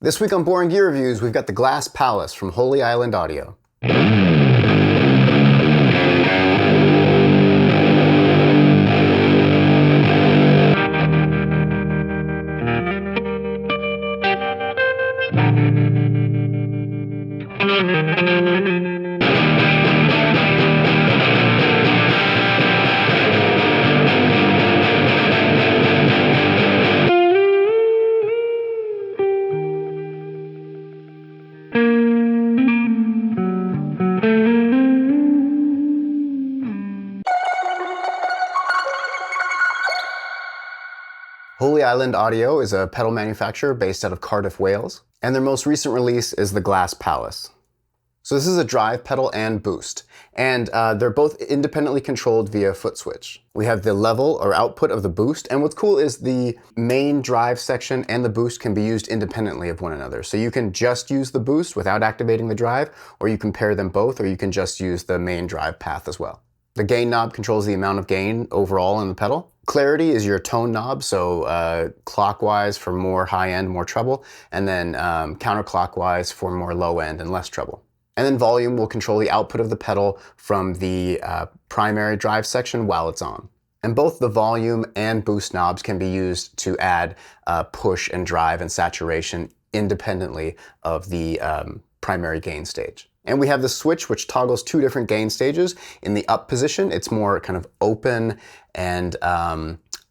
This week on Boring Gear Reviews, we've got the Glass Palace from Holy Island Audio. Holy Island Audio is a pedal manufacturer based out of Cardiff, Wales, and their most recent release is the Glass Palace. So this is a drive pedal and boost, and they're both independently controlled via foot switch. We have the level or output of the boost, and what's cool is the main drive section and the boost can be used independently of one another. So you can just use the boost without activating the drive, or you can pair them both, or you can just use the main drive path as well. The gain knob controls the amount of gain overall in the pedal. Clarity is your tone knob, so clockwise for more high end, more treble, and then counterclockwise for more low end and less treble. And then volume will control the output of the pedal from the primary drive section while it's on. And both the volume and boost knobs can be used to add push and drive and saturation independently of the primary gain stage. And we have the switch, which toggles two different gain stages. In the up position, it's more kind of open and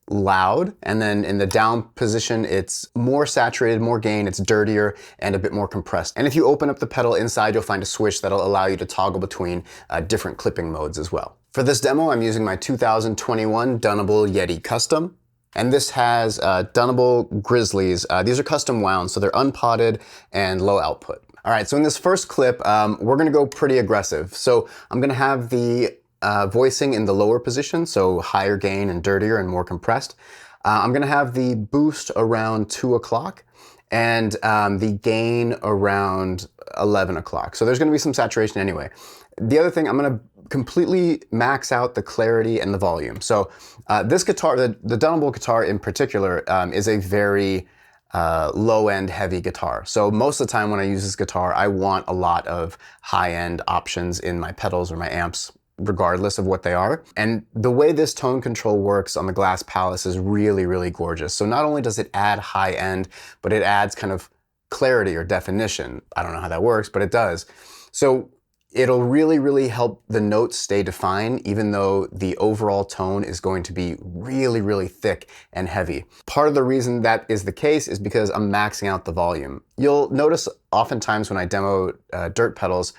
loud. And then in the down position, it's more saturated, more gain, it's dirtier, and a bit more compressed. And if you open up the pedal inside, you'll find a switch that'll allow you to toggle between different clipping modes as well. For this demo, I'm using my 2021 Dunable Yeti Custom. And this has Dunable Grizzlies. These are custom wound, so they're unpotted and low output. All right, so in this first clip, we're gonna go pretty aggressive. So I'm gonna have the voicing in the lower position, so higher gain and dirtier and more compressed. I'm gonna have the boost around 2 o'clock and the gain around 11 o'clock. So there's gonna be some saturation anyway. The other thing, I'm gonna completely max out the clarity and the volume. So this guitar, the Dunable guitar in particular, is a very low-end heavy guitar. So most of the time when I use this guitar, I want a lot of high-end options in my pedals or my amps, regardless of what they are. And the way this tone control works on the Glass Palace is really, really gorgeous. So not only does it add high-end, but it adds kind of clarity or definition. I don't know how that works, but it does. So it'll really, really help the notes stay defined, even though the overall tone is going to be really, really thick and heavy. Part of the reason that is the case is because I'm maxing out the volume. You'll notice oftentimes when I demo dirt pedals,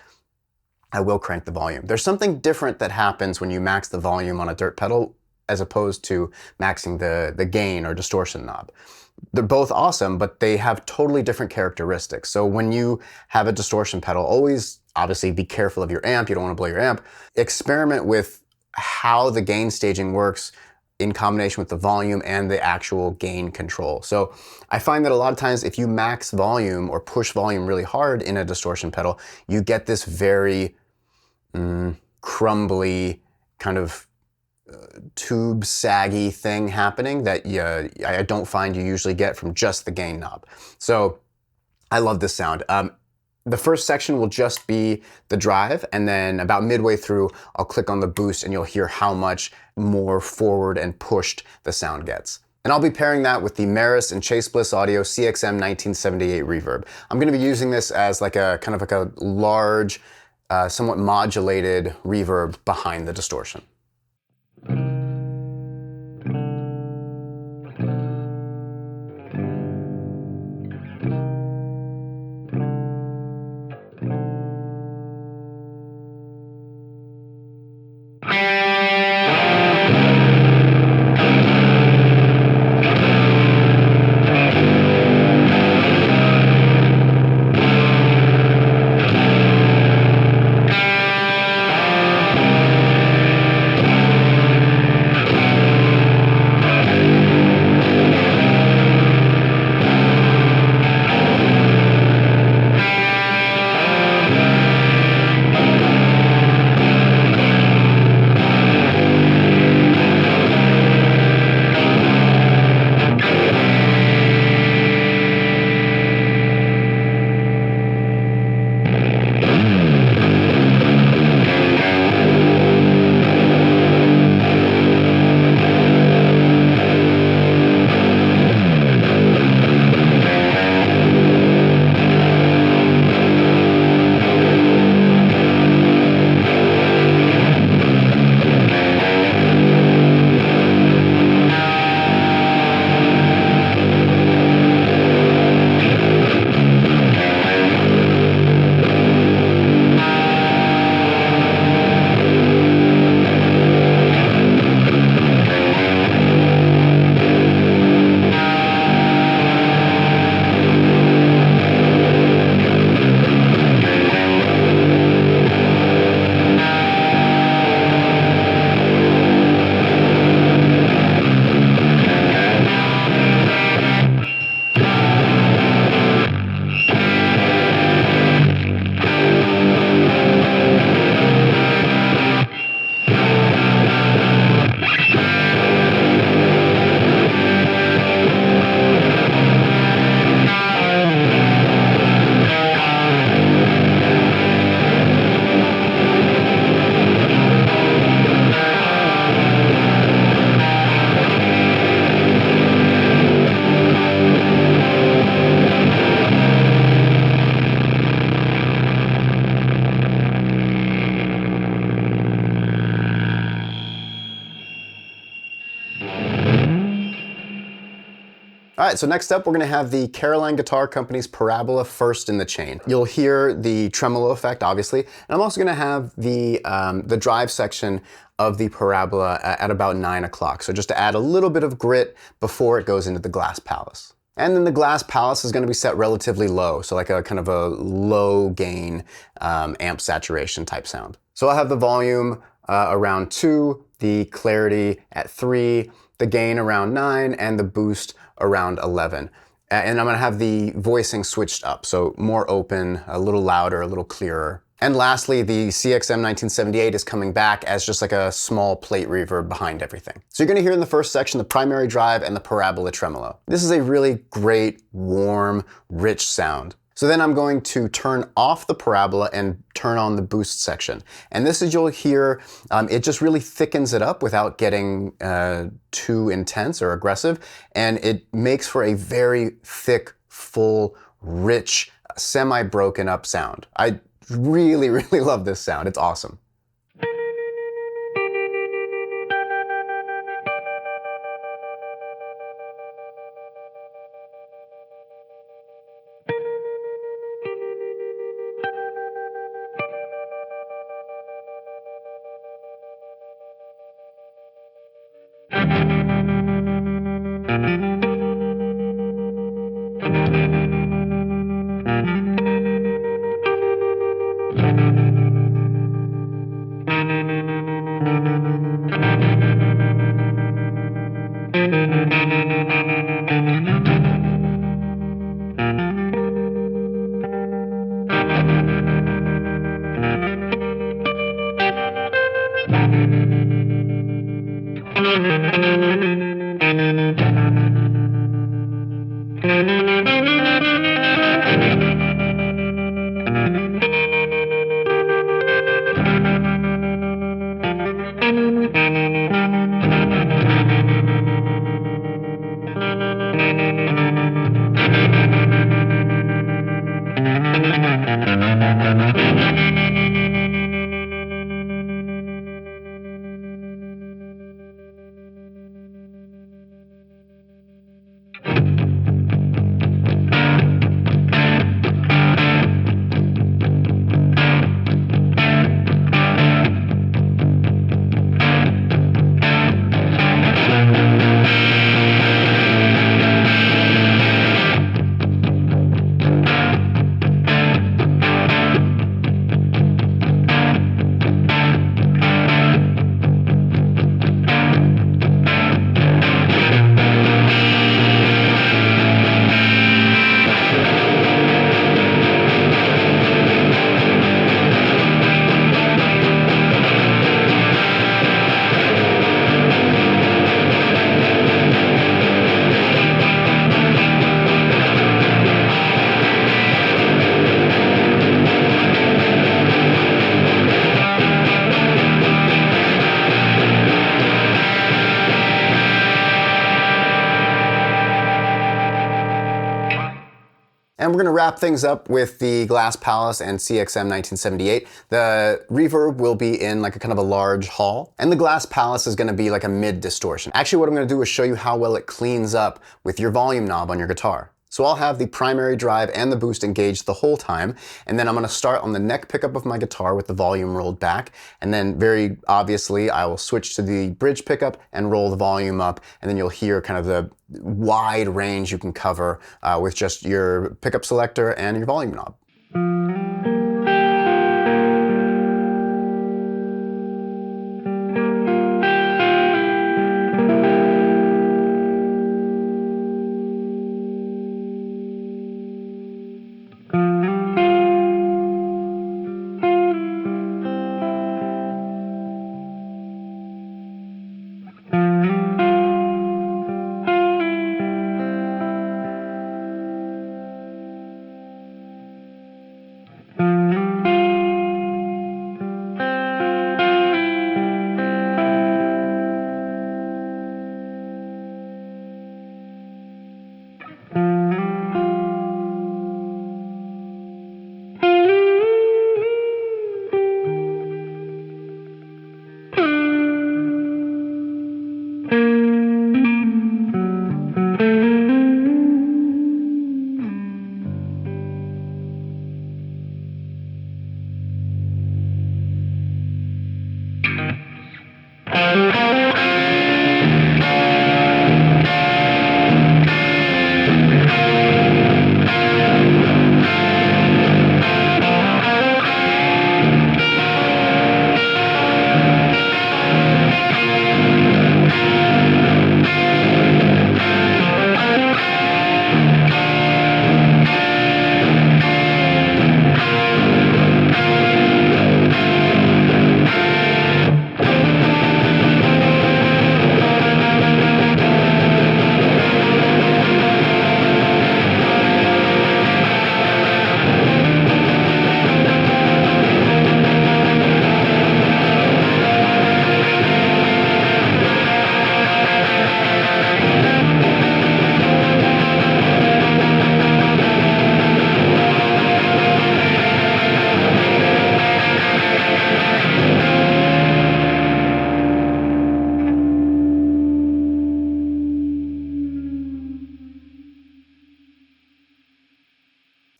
I will crank the volume. There's something different that happens when you max the volume on a dirt pedal as opposed to maxing the gain or distortion knob. They're both awesome, but they have totally different characteristics. So when you have a distortion pedal, always obviously be careful of your amp. You don't want to blow your amp. Experiment with how the gain staging works in combination with the volume and the actual gain control. So I find that a lot of times if you max volume or push volume really hard in a distortion pedal, you get this very crumbly kind of tube saggy thing happening that I don't find you usually get from just the gain knob. So I love this sound. The first section will just be the drive, and then about midway through, I'll click on the boost and you'll hear how much more forward and pushed the sound gets. And I'll be pairing that with the Meris and Bliss Audio CXM 1978 reverb. I'm gonna be using this as like a kind of like a large, somewhat modulated reverb behind the distortion. right, so next up we're gonna have the Caroline Guitar Company's Parabola first in the chain. You'll hear the tremolo effect, obviously, and I'm also gonna have the drive section of the Parabola at about 9 o'clock. So just to add a little bit of grit before it goes into the Glass Palace. And then the Glass Palace is gonna be set relatively low, so like a kind of a low gain amp saturation type sound. So I'll have the volume around 2, the clarity at 3, the gain around 9, and the boost around 11. And I'm gonna have the voicing switched up, so more open, a little louder, a little clearer. And lastly, the CXM 1978 is coming back as just like a small plate reverb behind everything. So you're gonna hear in the first section the primary drive and the Parabola tremolo. This is a really great, warm, rich sound. So then I'm going to turn off the Parabola and turn on the boost section. And this is, you'll hear, it just really thickens it up without getting too intense or aggressive. And it makes for a very thick, full, rich, semi-broken up sound. I really, really love this sound. It's awesome. And we're gonna wrap things up with the Glass Palace and CXM 1978. The reverb will be in like a kind of a large hall, and the Glass Palace is gonna be like a mid distortion. Actually, what I'm gonna do is show you how well it cleans up with your volume knob on your guitar. So I'll have the primary drive and the boost engaged the whole time, and then I'm gonna start on the neck pickup of my guitar with the volume rolled back, and then very obviously I will switch to the bridge pickup and roll the volume up, and then you'll hear kind of the wide range you can cover with just your pickup selector and your volume knob.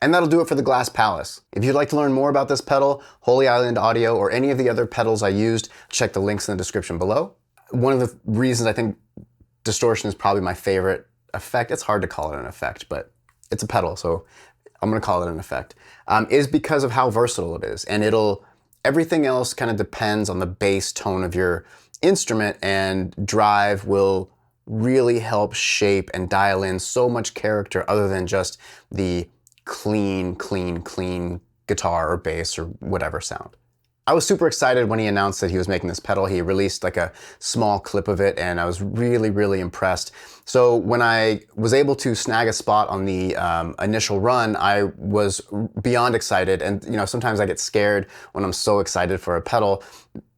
And that'll do it for the Glass Palace. If you'd like to learn more about this pedal, Holy Island Audio, or any of the other pedals I used, check the links in the description below. One of the reasons I think distortion is probably my favorite effect, it's hard to call it an effect, but it's a pedal, so I'm gonna call it an effect, is because of how versatile it is. And everything else kind of depends on the bass tone of your instrument, and drive will really help shape and dial in so much character other than just the clean guitar or bass or whatever sound. I was super excited when he announced that he was making this pedal. He released like a small clip of it, and I was really impressed. So when I was able to snag a spot on the initial run, I was beyond excited. And sometimes I get scared when I'm so excited for a pedal.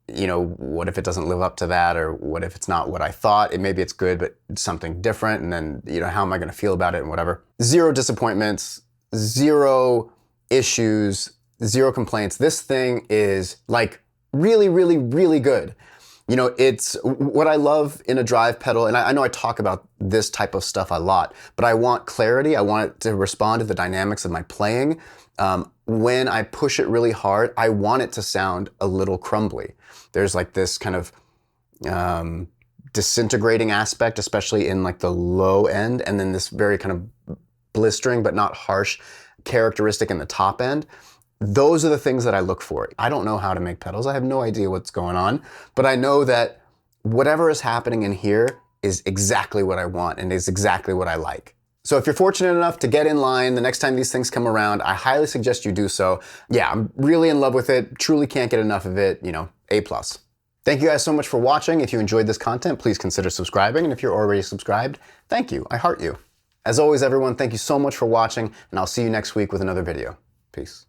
What if it doesn't live up to that, or what if it's not what I thought? Maybe it's good, but it's something different, and then how am I going to feel about it and whatever. Zero disappointments, zero issues, zero complaints. This thing is like really good. It's what I love in a drive pedal, and I know I talk about this type of stuff a lot, but I want clarity. I want it to respond to the dynamics of my playing. When I push it really hard, I want it to sound a little crumbly. There's like this kind of disintegrating aspect, especially in like the low end, and then this very kind of blistering but not harsh characteristic in the top end. Those are the things that I look for. I don't know how to make pedals. I have no idea what's going on, but I know that whatever is happening in here is exactly what I want and is exactly what I like. So if you're fortunate enough to get in line the next time these things come around, I highly suggest you do so. Yeah, I'm really in love with it. Truly can't get enough of it. A+. Thank you guys so much for watching. If you enjoyed this content, please consider subscribing. And if you're already subscribed, thank you. I heart you. As always, everyone, thank you so much for watching, and I'll see you next week with another video. Peace.